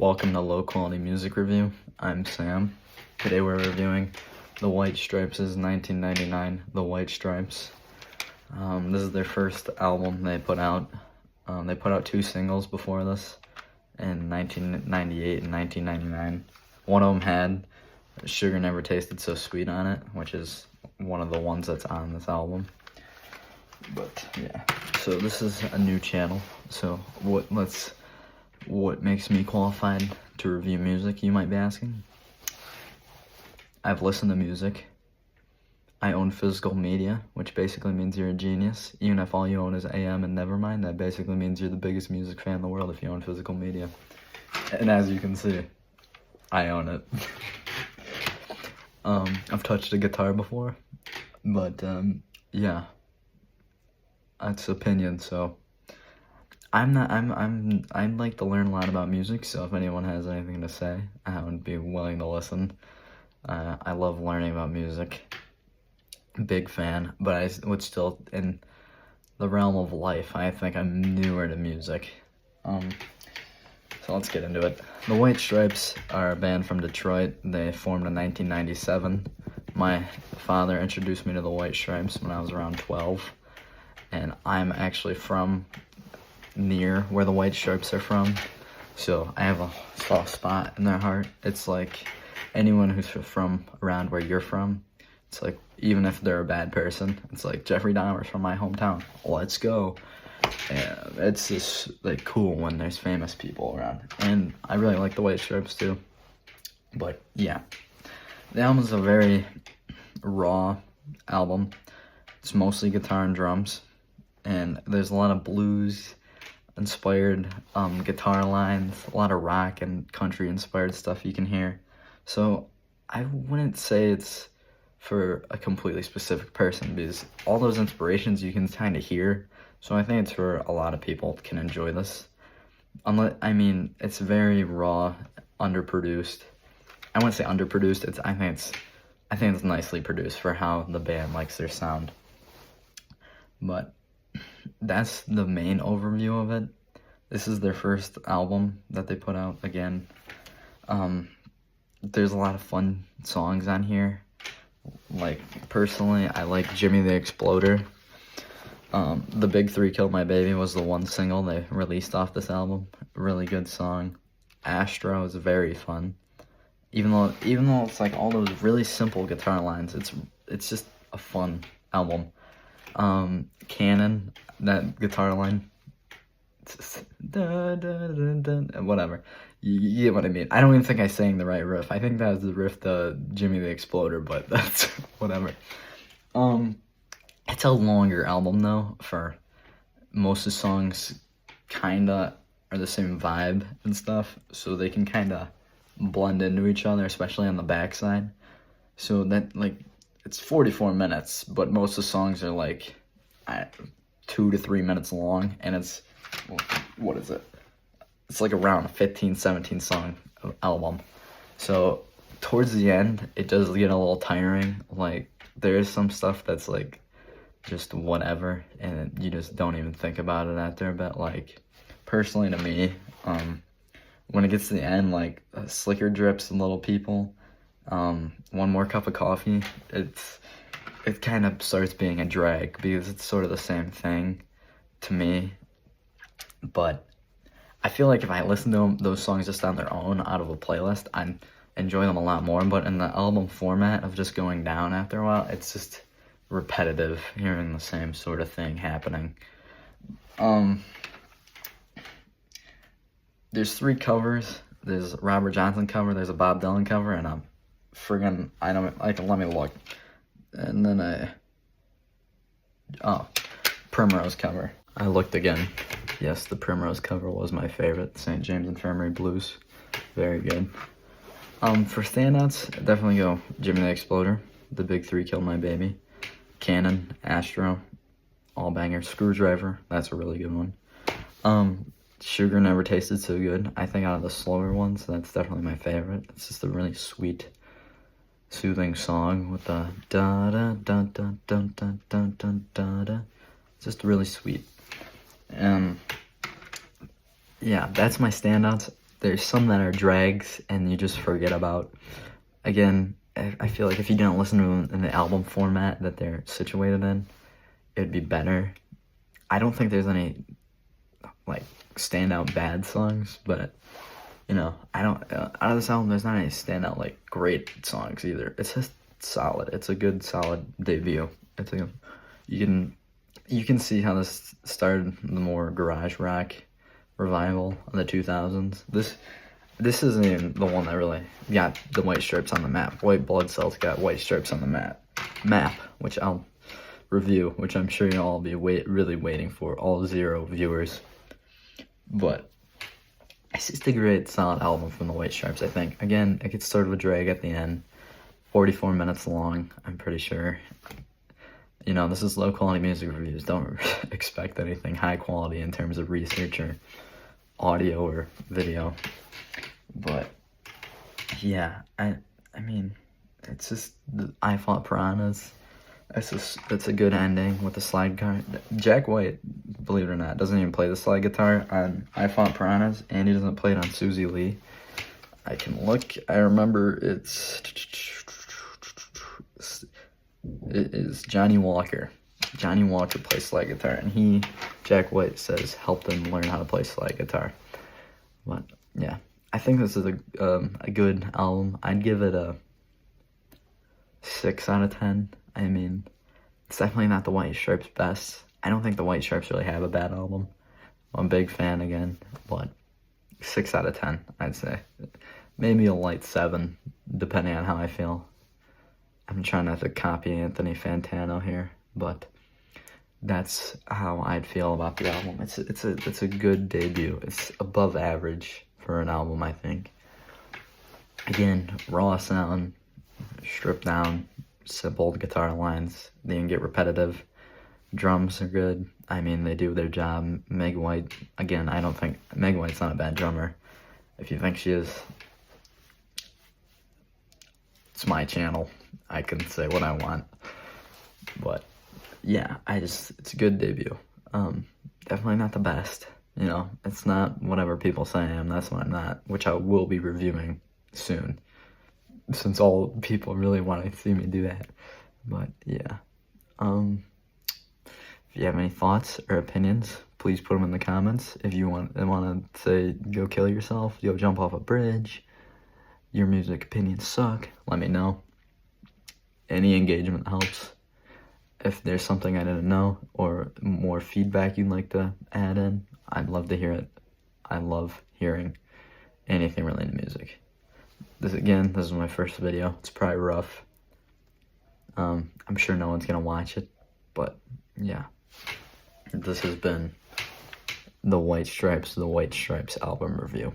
Welcome to Low Quality Music Review. I'm Sam. Today we're reviewing The White Stripes' 1999 The White Stripes. This is their first album they put out. They put out 2 singles before this in 1998 and 1999. One of them had Sugar Never Tasted So Sweet on it, which is one of the ones that's on this album. But yeah, so this is a new channel. So what makes me qualified to review music, you might be asking? I've listened to music. I own physical media, which basically means you're a genius. Even if all you own is AM and Nevermind, that basically means you're the biggest music fan in the world if you own physical media. And as you can see, I own it. I've touched a guitar before, but yeah, that's opinion. So I'd like to learn a lot about music. So if anyone has anything to say, I would be willing to listen. I love learning about music. Big fan, but I would still, in the realm of life, I think I'm newer to music. So let's get into it. The White Stripes are a band from Detroit. They formed in 1997. My father introduced me to the White Stripes when I was around 12, and I'm actually from near where the White Stripes are from, so I have a soft spot in their heart. It's like anyone who's from around where you're from, it's like, even if they're a bad person, it's like Jeffrey Dahmer's from my hometown, let's go. And it's just like cool when there's famous people around, and I really like the White Stripes too. But yeah, the album's a very raw album. It's mostly guitar and drums, and there's a lot of blues inspired guitar lines, a lot of rock and country inspired stuff you can hear. So I wouldn't say it's for a completely specific person, because all those inspirations you can kind of hear. So I think it's for a lot of people can enjoy this. It's very raw, underproduced. I wouldn't say underproduced. I think it's nicely produced for how the band likes their sound. But that's the main overview of it. This is their first album that they put out again. There's a lot of fun songs on here. Like, personally, I like Jimmy the Exploder. The Big Three Killed My Baby was the one single they released off this album. Really good song. Astro is very fun. Even though it's like all those really simple guitar lines, it's just a fun album. Cannon, that guitar line, whatever. You get what I mean. I don't even think I sang the right riff. I think that was the riff to Jimmy the Exploder, but that's whatever. It's a longer album though. For most of the songs kinda are the same vibe and stuff, so they can kinda blend into each other, especially on the backside. So that, like, it's 44 minutes, but most of the songs are like 2 to 3 minutes long, and it's, what is it? It's like around a 15, 17 song album. So towards the end, it does get a little tiring. Like, there's some stuff that's like just whatever, and you just don't even think about it after a bit. Like, personally to me, when it gets to the end, like Slicker Drips and Little People, One More Cup of Coffee, it kind of starts being a drag, because it's sort of the same thing to me. But I feel like if I listen to those songs just on their own out of a playlist, I'd enjoy them a lot more. But in the album format of just going down after a while, it's just repetitive, hearing the same sort of thing happening. There's 3 covers. There's a Robert Johnson cover, there's a Bob Dylan cover, and let me look. And then Primrose cover. I looked again. Yes, the Primrose cover was my favorite. St. James Infirmary Blues. Very good. For standouts, definitely go Jimmy the Exploder, The Big Three Killed My Baby, Cannon, Astro, all bangers. Screwdriver, that's a really good one. Sugar Never Tasted So Good. I think out of the slower ones, that's definitely my favorite. It's just a really sweet, soothing song with the da da da da da da da da da da. It's just really sweet. Yeah, that's my standouts. there's some that are drags and you just forget about. Again, I feel like if you didn't listen to them in the album format that they're situated in, it'd be better. I don't think there's any like standout bad songs, but you know, I don't out of this album there's not any standout like great songs either. It's just solid. It's a good solid debut. It's a you can see how this started the more garage rock revival in the 2000s. This isn't even the one that really got the White Stripes on the map. White Blood Cells got White Stripes on the map, which I'll review, which I'm sure you'll all be really waiting for, all 0 viewers. But it's just a great solid album from the White Stripes, I think. Again, it gets sort of a drag at the end. 44 minutes long, I'm pretty sure. You know, this is low quality music reviews. Don't expect anything high quality in terms of research or audio or video. But yeah, I mean, it's just I Fought Piranhas. It's a good ending with the slide guitar. Jack White, believe it or not, doesn't even play the slide guitar on I Fought Piranhas, and he doesn't play it on Susie Lee. I can look. I remember it is Johnny Walker. Johnny Walker plays slide guitar, and Jack White says, helped him learn how to play slide guitar. But yeah, I think this is a good album. I'd give it a 6 out of 10. I mean, it's definitely not the White Stripes' best. I don't think the White Stripes really have a bad album. I'm a big fan again, but 6 out of 10, I'd say. Maybe a light 7, depending on how I feel. I'm trying not to copy Anthony Fantano here, but that's how I'd feel about the album. It's a good debut. It's above average for an album, I think. Again, raw sound, stripped down, simple guitar lines. They can get repetitive. Drums are good. I mean, they do their job. Meg White, again, I don't think Meg White's not a bad drummer. If you think she is, it's my channel. I can say what I want. But yeah, it's a good debut. Definitely not the best. You know, it's not whatever people say I am. That's what I'm not, which I will be reviewing soon, since all people really want to see me do that. But yeah, if you have any thoughts or opinions, please put them in the comments. If you want to say go kill yourself, go jump off a bridge, your music opinions suck, let me know. Any engagement helps. If there's something I didn't know or more feedback you'd like to add in, I'd love to hear it. I love hearing anything related to music. This is my first video. It's probably rough. I'm sure no one's gonna watch it, but yeah. This has been the White Stripes album review.